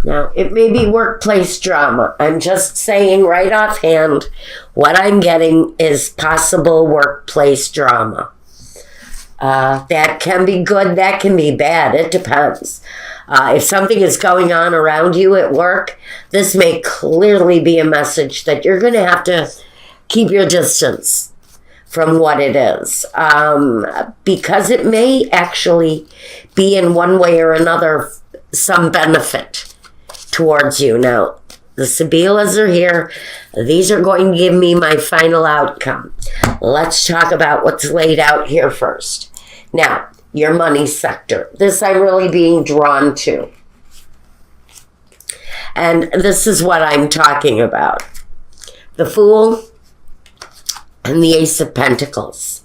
Now, it may be workplace drama. I'm just saying right offhand, what I'm getting is possible workplace drama. That can be good, that can be bad. It depends. If something is going on around you at work, this may clearly be a message that you're going to have to keep your distance from what it is. Because it may actually be in one way or another some benefit towards you. Now, the Sibilas are here. These are going to give me my final outcome. Let's talk about what's laid out here first. Now, your money sector. This I'm really being drawn to. And this is what I'm talking about. The Fool and the Ace of Pentacles.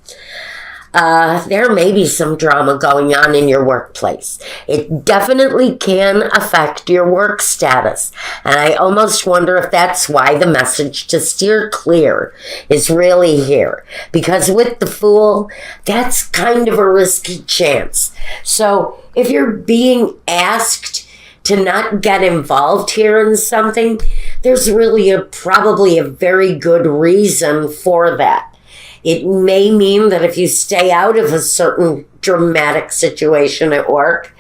There may be some drama going on in your workplace. It definitely can affect your work status. And I almost wonder if that's why the message to steer clear is really here. Because with the Fool, that's kind of a risky chance. So if you're being asked to not get involved here in something, there's really probably a very good reason for that. It may mean that if you stay out of a certain dramatic situation at work,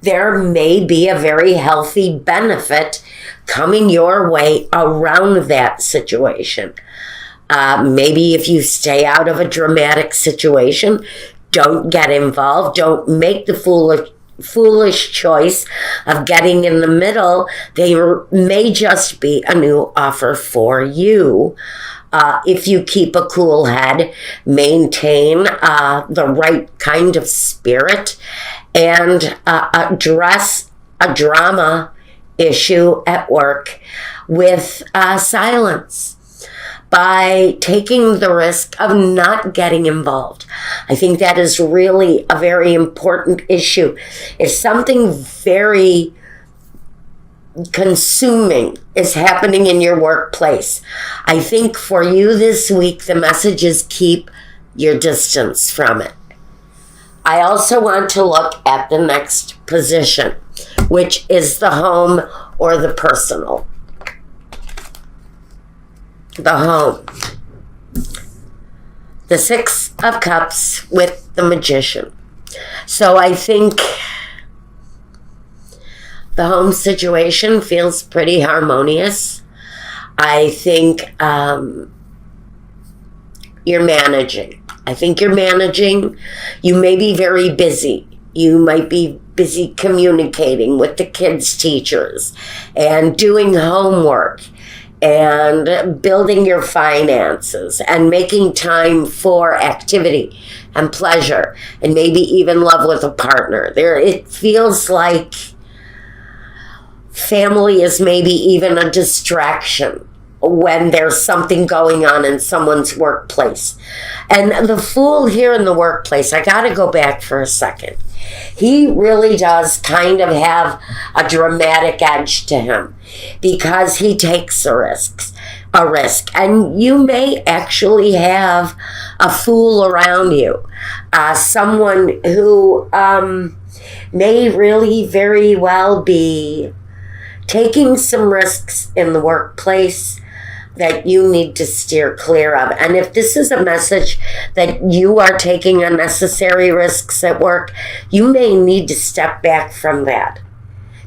there may be a very healthy benefit coming your way around that situation. Maybe if you stay out of a dramatic situation, don't get involved, don't make the foolish choice of getting in the middle. There may just be a new offer for you. If you keep a cool head, maintain the right kind of spirit, and address a drama issue at work with silence by taking the risk of not getting involved. I think that is really a very important issue. If something very consuming is happening in your workplace, I think for you this week, the message is keep your distance from it. I also want to look at the next position, which is the home or the personal. The home. The Six of Cups with the Magician. So I think the home situation feels pretty harmonious. I think you're managing. I think you're managing. You may be very busy. You might be busy communicating with the kids' teachers and doing homework and building your finances and making time for activity and pleasure and maybe even love with a partner. It feels like family is maybe even a distraction when there's something going on in someone's workplace. And the Fool here in the workplace, I got to go back for a second. He really does kind of have a dramatic edge to him because he takes a risk. And you may actually have a fool around you, someone who may really very well be taking some risks in the workplace that you need to steer clear of. And if this is a message that you are taking unnecessary risks at work, you may need to step back from that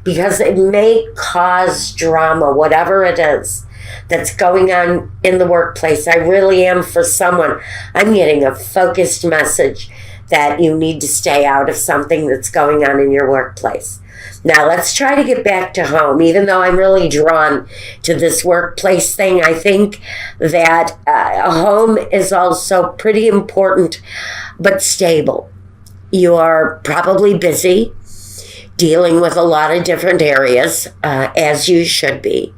because it may cause drama, whatever it is that's going on in the workplace. I really am, for someone, I'm getting a focused message that you need to stay out of something that's going on in your workplace. Now, let's try to get back to home. Even though I'm really drawn to this workplace thing, I think that home is also pretty important but stable. You are probably busy dealing with a lot of different areas, as you should be.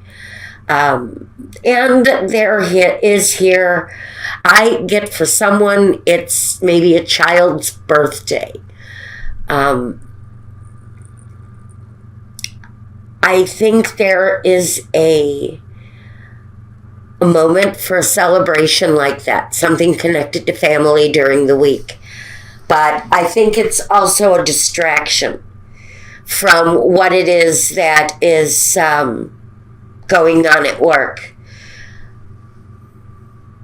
And there is here, I get for someone, it's maybe a child's birthday. I think there is a moment for a celebration like that, something connected to family during the week. But I think it's also a distraction from what it is that is going on at work.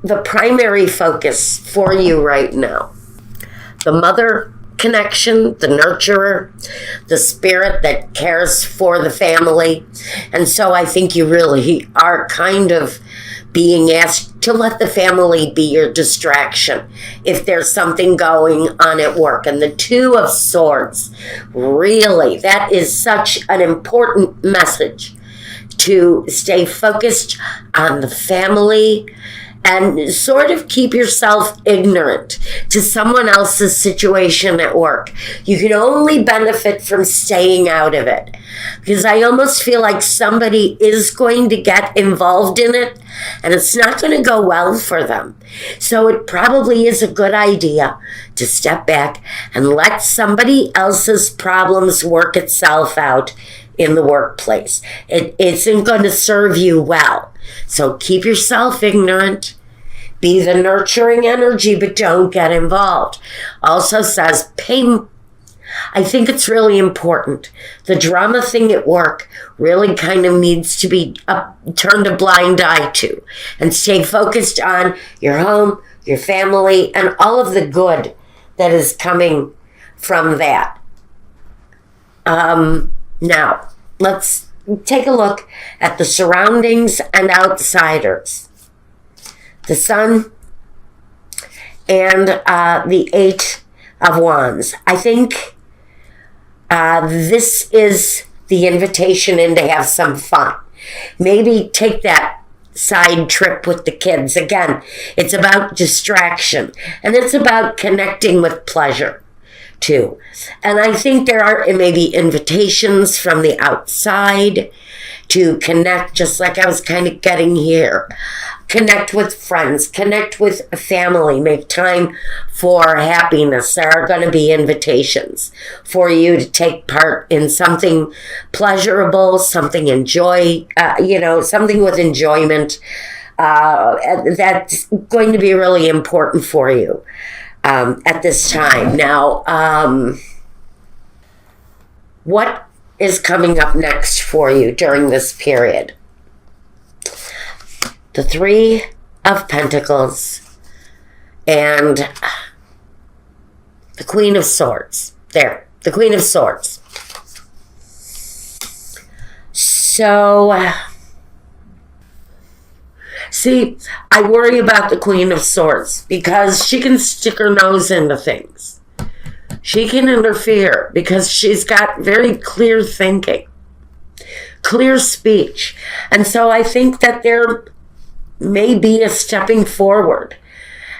The primary focus for you right now, the mother connection, the nurturer, the spirit that cares for the family. And so I think you really are kind of being asked to let the family be your distraction if there's something going on at work. And the Two of Swords, really, that is such an important message, to stay focused on the family and sort of keep yourself ignorant to someone else's situation at work. You can only benefit from staying out of it, because I almost feel like somebody is going to get involved in it and it's not going to go well for them. So it probably is a good idea to step back and let somebody else's problems work itself out in the workplace. It isn't going to serve you well. So keep yourself ignorant. Be the nurturing energy, but don't get involved. Also says, I think it's really important. The drama thing at work really kind of needs to be turned a blind eye to, and stay focused on your home, your family, and all of the good that is coming from that. Now, let's take a look at the surroundings and outsiders. The Sun and the Eight of Wands. I think this is the invitation in to have some fun. Maybe take that side trip with the kids. Again, it's about distraction, and it's about connecting with pleasure too. And I think there are maybe invitations from the outside to connect, just like I was kind of getting here. Connect with friends, connect with family, make time for happiness. There are going to be invitations for you to take part in something pleasurable, something something with enjoyment. That's going to be really important for you at this time. Now, what is coming up next for you during this period? The Three of Pentacles and the Queen of Swords. There, the Queen of Swords. So, see, I worry about the Queen of Swords because she can stick her nose into things. She can interfere because she's got very clear thinking, clear speech. And so I think that there may be a stepping forward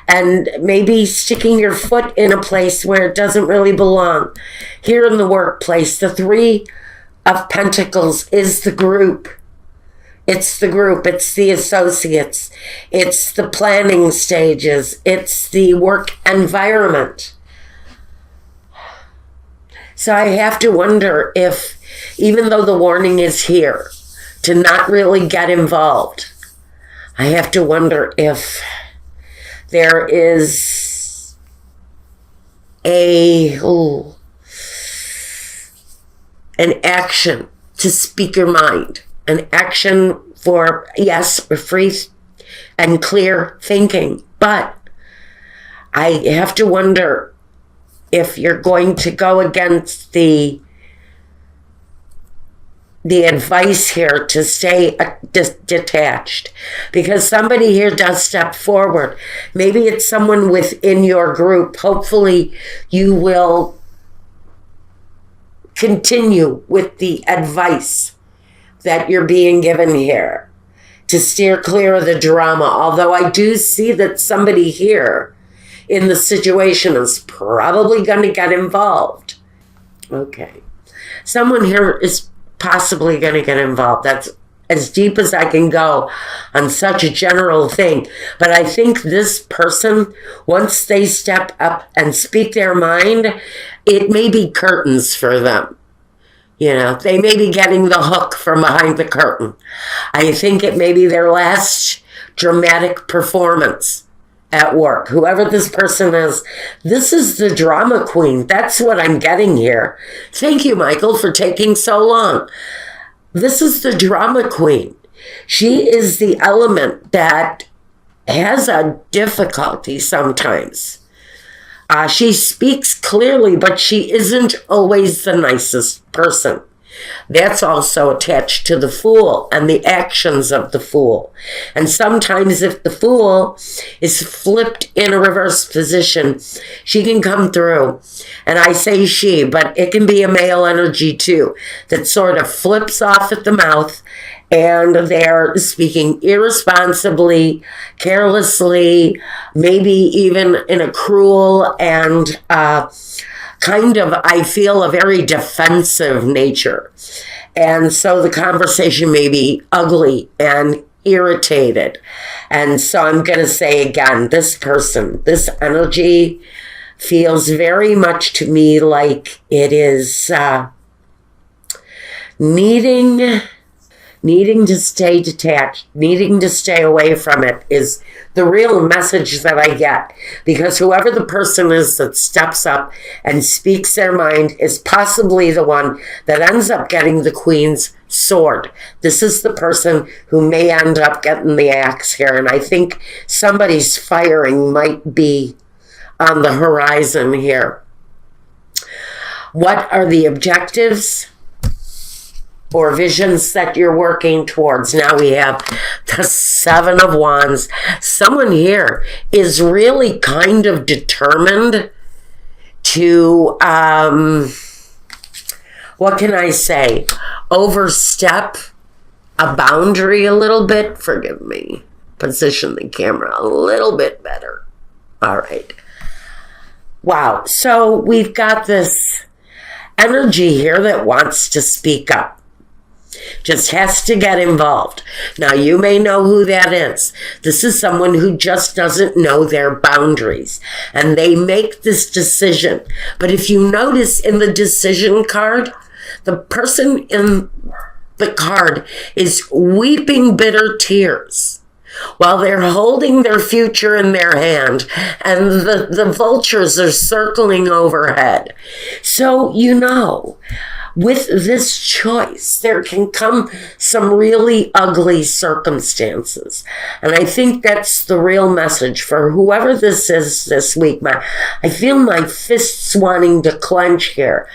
and maybe sticking your foot in a place where it doesn't really belong. Here in the workplace, the Three of Pentacles is the group. It's the group. It's the associates. It's the planning stages. It's the work environment. So I have to wonder if, even though the warning is here to not really get involved, I have to wonder if there is an action to speak your mind, an action for, yes, free and clear thinking. But I have to wonder if you're going to go against the advice here to stay detached, because somebody here does step forward. Maybe it's someone within your group. Hopefully you will continue with the advice that you're being given here to steer clear of the drama. Although I do see that somebody here in the situation is probably going to get involved. Okay. Someone here is possibly going to get involved. That's as deep as I can go on such a general thing. But I think this person, once they step up and speak their mind, it may be curtains for them. You know, they may be getting the hook from behind the curtain. I think it may be their last dramatic performance at work. Whoever this person is, this is the drama queen. That's what I'm getting here. Thank you, Michael, for taking so long. This is the drama queen. She is the element that has a difficulty sometimes. She speaks clearly, but she isn't always the nicest person. That's also attached to the Fool and the actions of the Fool. And sometimes if the Fool is flipped in a reverse position, she can come through. And I say she, but it can be a male energy too, that sort of flips off at the mouth, and they're speaking irresponsibly, carelessly, maybe even in a cruel and kind of, I feel, a very defensive nature. And so the conversation may be ugly and irritated. And so I'm going to say again, this person, this energy feels very much to me like it is needing to stay detached, needing to stay away from it is the real message that I get. Because whoever the person is that steps up and speaks their mind is possibly the one that ends up getting the Queen's sword. This is the person who may end up getting the axe here. And I think somebody's firing might be on the horizon here. What are the objectives or visions that you're working towards? Now we have the Seven of Wands. Someone here is really kind of determined to, what can I say, overstep a boundary a little bit. Forgive me. Position the camera a little bit better. All right. Wow. So we've got this energy here that wants to speak up. Just has to get involved. Now, you may know who that is. This is someone who just doesn't know their boundaries. And they make this decision. But if you notice in the decision card, the person in the card is weeping bitter tears while they're holding their future in their hand, and the vultures are circling overhead. So, you know, with this choice, there can come some really ugly circumstances. And I think that's the real message for whoever this is this week. I feel my fists wanting to clench here.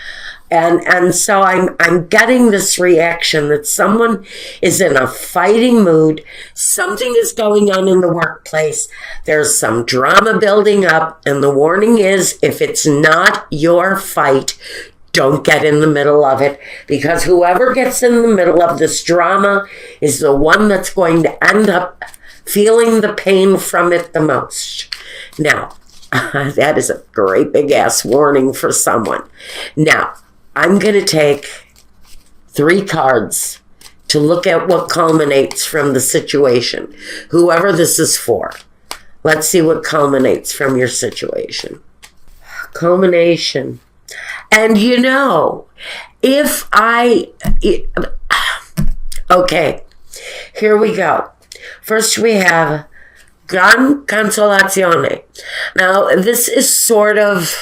And so I'm getting this reaction that someone is in a fighting mood. Something is going on in the workplace. There's some drama building up. And the warning is, if it's not your fight, don't get in the middle of it, because whoever gets in the middle of this drama is the one that's going to end up feeling the pain from it the most. Now, that is a great big ass warning for someone. Now, I'm going to take 3 cards to look at what culminates from the situation. Whoever this is for. Let's see what culminates from your situation. Culmination. And you know, okay, here we go. First we have Gran Consolazione. Now, this is sort of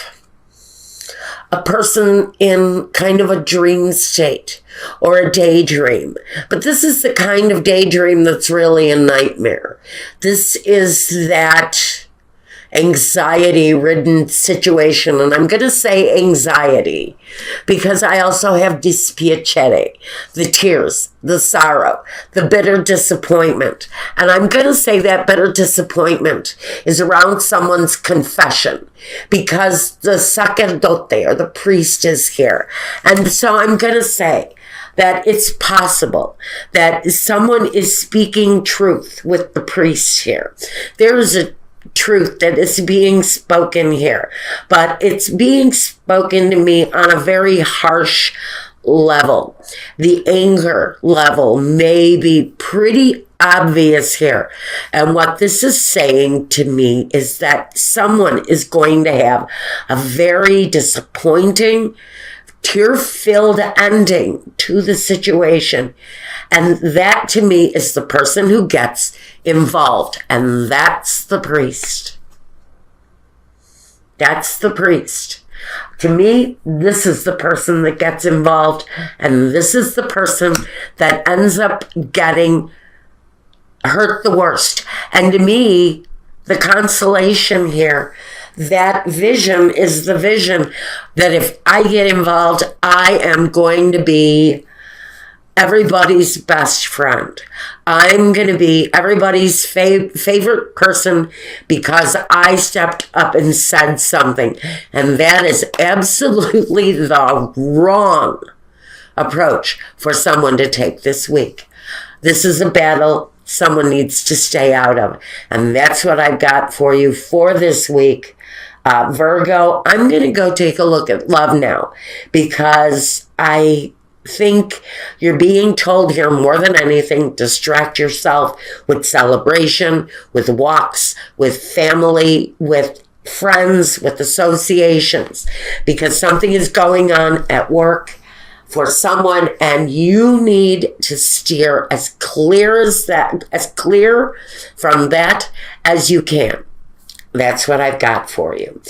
a person in kind of a dream state or a daydream. But this is the kind of daydream that's really a nightmare. This is that anxiety-ridden situation, and I'm going to say anxiety because I also have dispiacere, the tears, the sorrow, the bitter disappointment. And I'm going to say that bitter disappointment is around someone's confession because the sacerdote or the priest is here. And so I'm going to say that it's possible that someone is speaking truth with the priest here. There is a truth that is being spoken here, but it's being spoken to me on a very harsh level. The anger level may be pretty obvious here. And what this is saying to me is that someone is going to have a very disappointing, tear-filled ending to the situation. And that, to me, is the person who gets involved. And that's the priest. That's the priest. To me, this is the person that gets involved, and this is the person that ends up getting hurt the worst. And to me, the consolation here, that vision is the vision that if I get involved, I am going to be everybody's best friend. I'm going to be everybody's favorite person because I stepped up and said something. And that is absolutely the wrong approach for someone to take this week. This is a battle someone needs to stay out of. And that's what I've got for you for this week. Virgo, I'm going to go take a look at love now because I think you're being told here more than anything, distract yourself with celebration, with walks, with family, with friends, with associations, because something is going on at work for someone and you need to steer as clear from that as you can. That's what I've got for you.